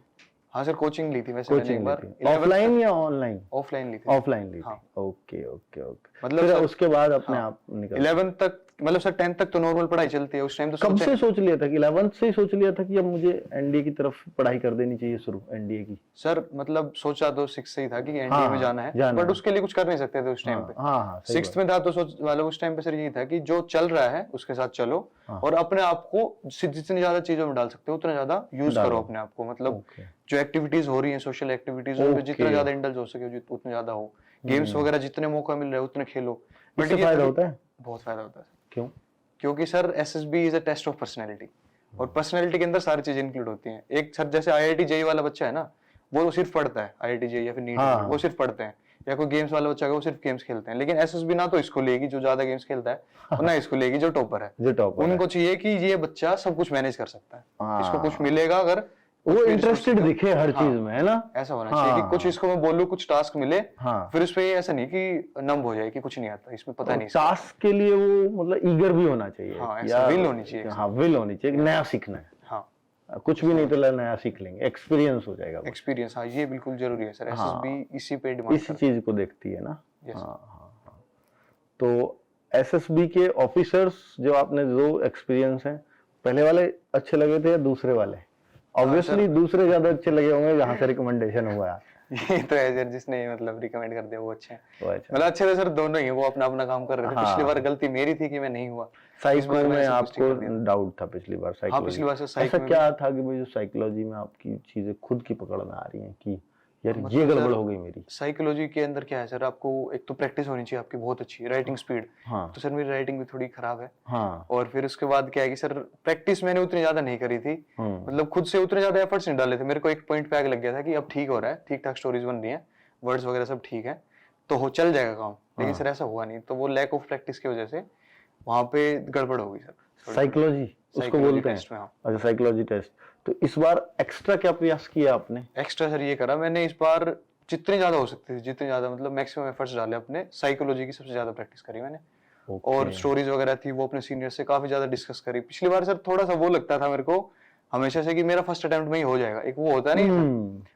हाँ सर कोचिंग ली थी वैसे मैंने एक बार। ऑफलाइन या ऑनलाइन? ऑफलाइन ली थी। ऑफलाइन ली थी। Okay okay okay. मतलब फिर सर, उसके बाद अपने हाँ, आप निकल 11th तक मतलब सर 10th तक तो नॉर्मल पढ़ाई चलती है, उस टाइम तो कब सोचा से सोच लिया था कि 11th से ही सोच लिया था कि अब मुझे एनडीए की तरफ पढ़ाई कर देनी चाहिए शुरू, एनडीए की? सर मतलब सोचा तो 6 से ही था कि एनडीए हाँ, में जाना है, जाना बट है। उसके लिए कुछ कर नहीं सकते थे उस टाइम पे। हाँ हाँ, सही 6th बात। में था तो सोच मतलब उस टाइम पे सर यही था कि जो चल रहा है उसके साथ चलो, हाँ। और अपने आप को जितनी ज्यादा चीजों में डाल सकते हो उतना ज्यादा यूज डालो। करो अपने आप को, मतलब ओके। जो एक्टिविटीज हो रही हैं सोशल एक्टिविटीज उनमें ओके। जितना ज्यादा इंडल्ज हो सके उतना ज्यादा हो, गेम्स वगैरह जितने मौका मिल रहा है उतने खेलो। बट इससे ये फायदा था कि होता है? बहुत फायदा होता है सर, क्यों? क्योंकि sir SSB is a test of personality, और पर्सनैलिटी के अंदर सारी चीजें इंक्लूड होती हैं। एक सर जैसे आईआईटी जेई वाला बच्चा है ना, वो सिर्फ पढ़ता है, आईआईटी जेई या फिर नीट हाँ, वो सिर्फ पढ़ते हैं, या कोई गेम्स वाला बच्चा है वो सिर्फ गेम्स खेलते हैं। लेकिन एसएसबी ना तो इसको लेगी जो ज्यादा गेम्स खेलता है, और ना इसको लेगी जो टॉपर है। जो टॉपर है। उनको चाहिए कि ये बच्चा सब कुछ मैनेज कर सकता है, इसको कुछ हाँ। मिलेगा अगर वो इंटरेस्टेड दिखे हर हाँ, चीज में, है ना? ऐसा होना चाहिए कि कुछ इसको मैं बोलूं, कुछ टास्क मिले, हाँ। फिर उस पे ऐसा नहीं कि नंब हो जाए कि कुछ नहीं आता, इसमें पता नहीं इसका। टास्क के लिए वो मतलब ईगर भी होना चाहिए। हाँ, ऐसा यार, will होनी चाहिए। हाँ, विल होनी चाहिए, नया सीखना है। हाँ, कुछ भी नहीं तो नया सीख लेंगे, एक्सपीरियंस हो जाएगा बस। एक्सपीरियंस, हाँ ये बिल्कुल जरूरी है सर। हाँ। एसएसबी इसी पे डिमांड इसी चीज को देखती है ना। Yes. हाँ हाँ हाँ। तो एसएसबी के ऑफिसर्स जो आपने जो एक्सपीरियंस है, पहले वाले अच्छे लगे थे या दूसरे वाले? ऑब्वियसली दूसरे ज्यादा अच्छे लगे होंगे जहाँ से रिकमेंडेशन हुआ है। ये तो है सर, जिसने मतलब रिकमेंड कर दिया वो अच्छे हैं। वो अच्छा। मतलब अच्छे थे सर दोनों ही, वो अपना अपना काम कर रहे थे। हाँ। पिछली बार गलती मेरी थी कि मैं नहीं हुआ, इस साइको बार में मैंने सब कुछ ठीक आपको कर दिया। डाउट था पिछली बार? हाँ, पिछली बार से ऐसा साइको में क्या था कि भाई जो साइकोलॉजी में आपकी चीजें खुद की पकड़ में आ रही हैं कि यार ये मतलब गड़बड़ सर, हो गई मेरी? साइकोलॉजी के अंदर क्या है सर, आपको एक तो प्रैक्टिस होनी चाहिए आपकी बहुत अच्छी, राइटिंग स्पीड। हाँ तो सर मेरी राइटिंग भी थोड़ी खराब है, हाँ। और फिर उसके बाद क्या है कि सर प्रैक्टिस मैंने उतनी ज्यादा नहीं करी थी, मतलब खुद से उतने ज्यादा एफर्ट्स नहीं डाले थे। मेरे को एक पॉइंट पे आगे लग गया था कि अब ठीक हो रहा है, ठीक ठाक स्टोरीज बन रही है, वर्ड्स वगैरह सब ठीक है, तो हो चल जाएगा काम। लेकिन सर ऐसा हुआ नहीं, तो वो लैक ऑफ प्रैक्टिस की वजह से वहां पे गड़बड़ हो गई सर। साइकोलॉजी उसको बोलते हैं? टेस्ट में, हाँ। अच्छा, साइकोलॉजी टेस्ट। तो इस बार एक्स्ट्रा क्या प्रयास किया आपने? एक्स्ट्रा सर ये करा मैंने इस बार, जितनी ज्यादा हो सकती थी, जितनी ज्यादा मतलब मैक्सिमम एफर्ट्स डाले अपने, साइकोलॉजी की सबसे ज्यादा प्रैक्टिस करी मैंने। और स्टोरीज वगैरह थी वो अपने सीनियर से काफी ज्यादा डिस्कस करी। पिछली बार सर थोड़ा सा वो लगता था मेरे को हमेशा से कि मेरा फर्स्ट अटेम्प्ट में ही हो जाएगा, एक वो होता नहीं सर,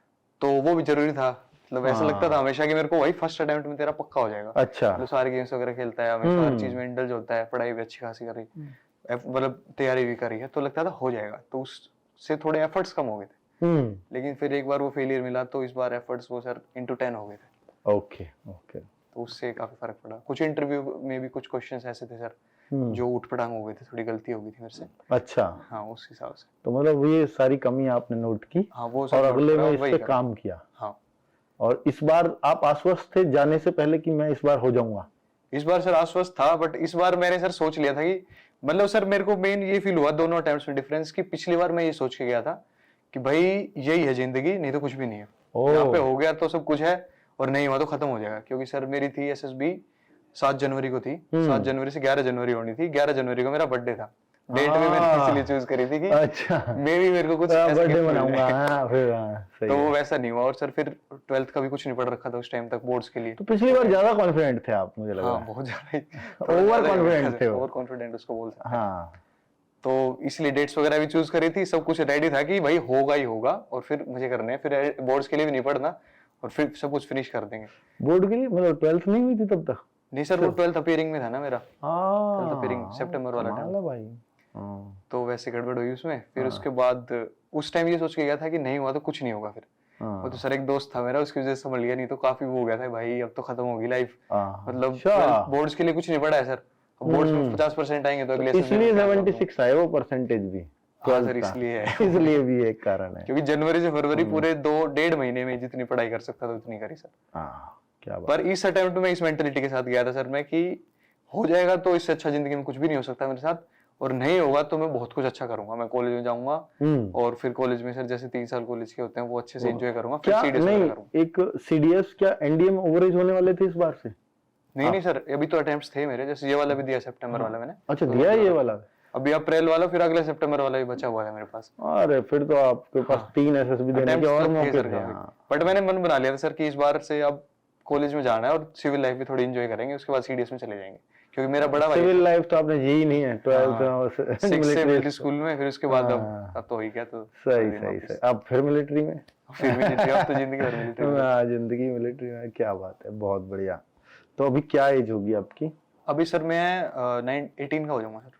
तो वो भी जरूरी था। मतलब ऐसा लगता था हमेशा कि मेरे को वही फर्स्ट अटेम्प्ट में तेरा पक्का हो जाएगा। अच्छा। मतलब सारे गेम्स वगैरह खेलता है, हमेशा हर चीज में इंडल्ज होता है, पढ़ाई भी अच्छी खासी करी, मतलब तैयारी भी करी है, तो लगता था हो जाएगा। तो उससे थोड़े एफर्ट्स कम हो गए थे। लेकिन फिर एक बार वो फेलियर मिला, तो इस बार एफर्ट्स वो सर into 10 हो गए थे। Okay okay. तो उससे काफी फर्क पड़ा। कुछ इंटरव्यू में भी कुछ क्वेश्चंस ऐसे थे सर जो उठ पटांग हो गए थे, थोड़ी गलती हो गई थी मेरे से। अच्छा। हाँ, उस हिसाब से। तो मतलब ये सारी कमी आपने नोट की? हाँ, वो और अगले में इस पे काम किया? हाँ। और इस बार आप आश्वस्त थे जाने से पहले कि मैं इस बार हो जाऊंगा? इस बार सर आश्वस्त था, बट इस बार मैंने सर सोच लिया था कि मतलब सर मेरे को मेन ये फील हुआ दोनों अटेम्प्ट्स में डिफरेंस, कि पिछली बार मैं ये सोच के गया था कि भाई यही है जिंदगी, नहीं तो कुछ भी नहीं है। यहाँ पे हो गया तो सब कुछ है, और नहीं हुआ तो खत्म हो जाएगा। क्योंकि सर मेरी थी एसएसबी 7 जनवरी को थी, 7 जनवरी से 11 जनवरी होनी थी। 11 जनवरी को मेरा बर्थडे था। डेट में मैंने इसलिए चूज करी थी कि अच्छा मेरे को कुछ बर्थडे मनाऊंगा। फिर सही तो वो वैसा नहीं हुआ। और सर फिर 12th का भी कुछ नहीं पढ़ रखा था उस टाइम तक बोर्ड्स के लिए। तो पिछली बार ज्यादा कॉन्फिडेंट थे आप, मुझे लग रहा है। बहुत ज्यादा ओवर कॉन्फिडेंट थे। ओवर कॉन्फिडेंट उसको बोल सकते हैं। हाँ। तो इसलिए डेट्स वगैरह भी चूज करी थी, सब कुछ रेडी था कि भाई होगा ही होगा, और फिर मुझे करने हैं, फिर बोर्ड्स के लिए भी नहीं पढ़ना, और फिर सब कुछ फिनिश कर देंगे। बोर्ड के लिए मतलब 12th नहीं हुई थी तब तक? नहीं सर, वो 12th अपीयरिंग में था ना मेरा। 12th अपीयरिंग सितंबर वाला टाइम भाई। तो वैसे गड़बड़ हुई उसमें। फिर उसके बाद उस टाइम ये सोच के गया था कि नहीं हुआ तो कुछ नहीं होगा। फिर वो तो सर एक दोस्त था मेरा, उसकी वजह से संभल गया, नहीं तो काफी वो हो गया था भाई अब तो खत्म होगी लाइफ। मतलब बोर्ड्स के लिए कुछ नहीं पढ़ा है सर। बोर्ड्स में 50% आएंगे तो अगले इसलिए 76 आए वो परसेंटेज भी। हाँ सर, इसलिए है। इसलिए भी एक कारण है, क्योंकि जनवरी से फरवरी पूरे 2-1.5 महीने में जितनी पढ़ाई कर सकता था उतनी करी सर। क्या बात। पर इस अटेम्प्ट में इस मेंटालिटी के साथ गया था सर मैं कि हो जाएगा तो इससे अच्छा जिंदगी में कुछ भी नहीं हो सकता मेरे साथ, और नहीं होगा तो मैं बहुत कुछ अच्छा करूंगा। मैं कॉलेज में जाऊंगा, और फिर कॉलेज में सर जैसे 3 साल कॉलेज के होते हैं वो अच्छे से एंजॉय करूंगा। फिर सीडीएस नहीं, एक सीडीएस क्या एनडीए में ओवरेज होने वाले थे इस बार से? नहीं सर, अभी तो अटेम्प्ट्स थे मेरे, जैसे ये वाला भी दिया सितंबर वाला मैंने। अच्छा, दिया ये वाला? अभी अप्रैल वाला, फिर अगले सितंबर वाला भी बचा हुआ है मेरे पास। अरे फिर तो आपके पास 3 एसएसबी देने के और मौके थे। बट मैंने मन बना लिया था सर कि इस बार से अब कॉलेज में जाना है, और सिविल लाइफ भी थोड़ी एंजॉय करेंगे, उसके बाद सीडीएस में चले जाएंगे। क्योंकि मेरा बड़ा भाई सिविल लाइफ तो आपने जी ही नहीं है। 12th से मिलिट्री स्कूल में, फिर उसके बाद अब तो हो ही गया। तो सही। अब फिर मिलिट्री में? फिर मिलिट्री, अब तो जिंदगी भर मिलिट्री में। जिंदगी मिलिट्री में, क्या बात है, बहुत बढ़िया। तो अभी क्या एज होगी आपकी? अभी सर मैं 18 का हो जाऊंगा सर।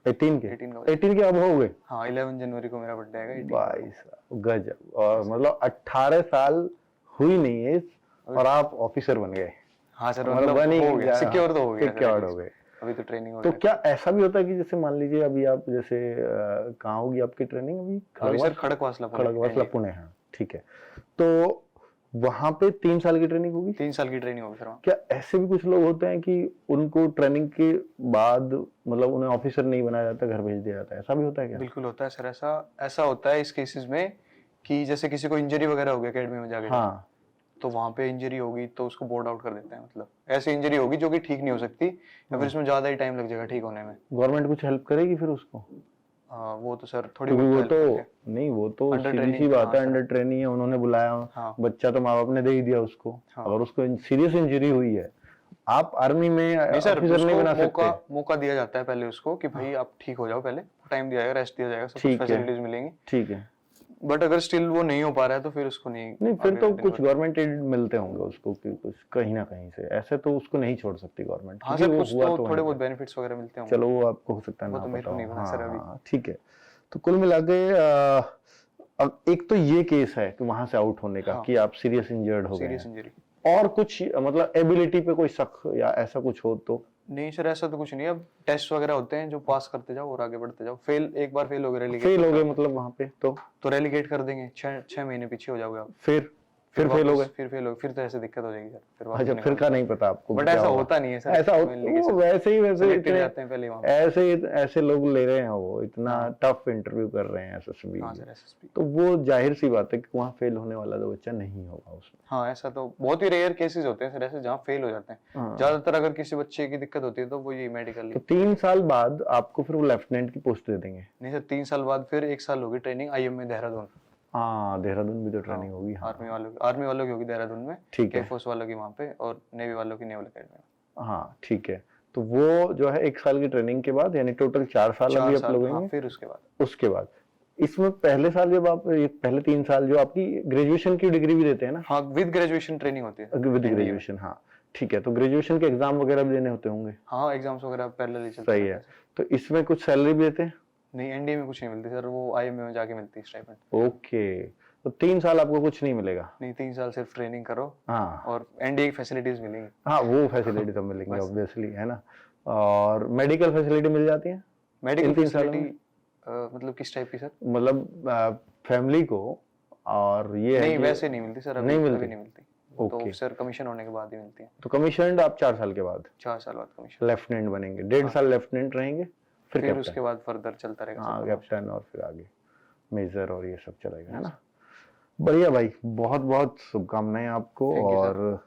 18 के? 18 का हो 18 के अब हो गए? हाँ 11 जनवरी को मेरा बर्थडे आएगा 18 भाई साहब गजब। और मतलब 18 साल हुई नहीं है और आप ऑफिसर बन गए। हाँ सर मतलब मतलब बन ही हो गया, सिक्योर तो हो गया सर, सिक्योर्ड at हो least। गए। अभी तो ट्रेनिंग हो तो गया। क्या ऐसा भी होता है कि जैसे मान लीजिए अभी आप जैसे कहाँ होगी आपकी ट्रेनिंग अभी? अभी सर खड़कवासला खड़गवासला पुणे है, ठीक है। तो वहां पे 3 साल की ट्रेनिंग होगी? 3 साल की ट्रेनिंग होगी सर वहाँ। क्या ऐसे भी कुछ लोग होते हैं कि उनको ट्रेनिंग के बाद मतलब उन्हें ऑफिसर नहीं बनाया जाता, घर भेज दिया जाता है, ऐसा भी होता है क्या? बिल्कुल होता है सर, ऐसा ऐसा होता है इस केसेस में कि जैसे किसी को इंजरी वगैरह हो गया एकेडमी में जाके, हाँ। तो वहां पे इंजरी होगी तो उसको बोर्ड आउट कर देते हैं। मतलब ऐसी इंजरी होगी जो कि ठीक नहीं हो सकती या फिर इसमें ज्यादा ही टाइम लग जाएगा ठीक होने में। गवर्नमेंट कुछ हेल्प करेगी फिर उसको? वो तो सर थोड़ी क्योंकि बहुत वो help तो करते हैं। नहीं, वो तो Under सीधी training, सी बात हाँ है, सर। अंडर ट्रेनिंग है, उन्होंने बुलाया, हाँ। बच्चा तो माँ बाप ने दे ही दिया उसको। हाँ। अगर उसको सीरियस इंजरी हुई है, आप आर्मी में नहीं सर, ऑफिसर नहीं उसको बना मौका सकते। मौका दिया जाता है पहले उसको कि भाई आप ठीक हो जाओ, पहले टाइम दिया जाएगा, रेस्ट दिया जाएगा, सब कुछ ठीक है, फैसिलिटीज मिलेंगी। ठीक है। बट अगर स्टिल वो नहीं हो पा रहा है तो फिर उसको नहीं नहीं फिर आगे तो continue कुछ गवर्नमेंट एड मिलते होंगे उसको कि कुछ कहीं ना कहीं से, ऐसे तो उसको नहीं छोड़ सकती गवर्नमेंट, हाँ क्योंकि सर, वो कुछ हुआ तो तो थोड़े वहीं बहुत पे। बेनिफिट्स वगैरह मिलते होंगे। चलो वो आपको हो सकता है वो ना तो मेरे पता को हो। नहीं पता हाँ सर अभी। हाँ, ठीक है। तो कुल मिला के अब एक तो ये केस है कि वहां से आउट होने का, हाँ। कि आप सीरियस इंजर्ड हो गए सीरियस हैं। इंजरी और कुछ मतलब एबिलिटी पे कोई शक या ऐसा कुछ हो तो? नहीं सर, ऐसा तो कुछ नहीं है। अब टेस्ट वगैरह होते हैं जो पास करते जाओ और आगे बढ़ते जाओ। फेल एक बार फेल हो गए, रेलीगेट फेल हो गए मतलब वहां पे तो रेलीगेट कर देंगे, 6 महीने पीछे हो जाओगे आप। फिर फेल हो गए? फिर फेल हो, फिर तो ऐसे दिक्कत हो जाएगी सर, फिर वापस अच्छा, फिर का नहीं पता आपको बट क्या ऐसा होगा? होता नहीं है सर। ऐसा mainly कि वो सर वैसे selected इतने जाते हैं पहले वहाँ पे। ऐसे लोग ले रहे हैं, वो इतना टफ इंटरव्यू कर रहे हैं एसएसबी। हाँ सर, एसएसबी। तो वो जाहिर सी बात है कि वहाँ फेल होने वाला तो बच्चा नहीं होगा उसमें। हाँ, ऐसा तो बहुत ही रेयर केसेस होते हैं सर ऐसे जहाँ फेल हो जाते हैं। हाँ। ज्यादातर अगर किसी बच्चे की दिक्कत होती है तो वो ये मेडिकल। तो 3 साल बाद आपको फिर वो लेफ्टिनेंट की पोस्ट दे देंगे? नहीं सर, 3 साल बाद फिर 1 साल होगी ट्रेनिंग आईएम में, देहरादून। हाँ, देहरादून भी तो ट्रेनिंग होगी। हाँ, आर्मी वालों की होगी देहरादून में, ठीक है। एयरफोर्स वालों की वहाँ पे, और नेवी वालों की नेवल अकेडमी में। हाँ ठीक है। तो वो जो है 1 साल की ट्रेनिंग के बाद, यानी टोटल 4 साल अभी आप लगेंगे। हाँ, फिर उसके बाद इसमें पहले साल जब आप ये पहले 3 साल जो आपकी ग्रेजुएशन की डिग्री भी देते हैं ना? हाँ, विद ग्रेजुएशन ट्रेनिंग होती है। विद ग्रेजुएशन, हाँ ठीक है। तो ग्रेजुएशन के एग्जाम वगैरह भी देने होते होंगे? हाँ, एग्जाम्स वगैरह पैरेलल चलते सही है। तो इसमें कुछ सैलरी भी देते हैं? नहीं, एनडीए में कुछ नहीं मिलती सर, वो आईएम में जाके मिलती है स्टाइपेंड। ओके, तो 3 साल आपको कुछ नहीं मिलेगा? नहीं, 3 साल सिर्फ ट्रेनिंग करो। हाँ और एनडीए की फैसिलिटीज मिलेंगी। हाँ, वो फैसिलिटी तो मिलेंगी ऑब्वियसली, है ना। और मेडिकल फैसिलिटी मिल जाती है मेडिकल 3 सालों में? फैसिलिटी मतलब किस टाइप की सर? मतलब फैमिली को, और ये है नहीं, कि वैसे नहीं मिलती सर, नहीं मिलती? अभी नहीं मिलती। तो ओके। सर कमीशन होने के बाद ही मिलती है। तो कमीशन आप 4 साल के बाद? 4 साल बाद कमीशन। लेफ्टिनेंट बनेंगे, 1.5 साल लेफ्टिनेंट रहेंगे, फिर फिर कैप्टन। उसके बाद फर्दर चलता रहेगा हाँ, सब। कैप्टन और फिर आगे मेजर और ये सब चलेगा, है ना। बढ़िया भाई, बहुत बहुत शुभकामनाएं आपको। Thank you, और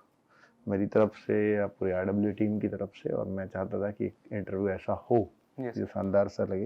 मेरी तरफ से या पूरी आरडब्ल्यू टीम की तरफ से, और मैं चाहता था कि इंटरव्यू ऐसा हो Yes. जो शानदार सा लगे।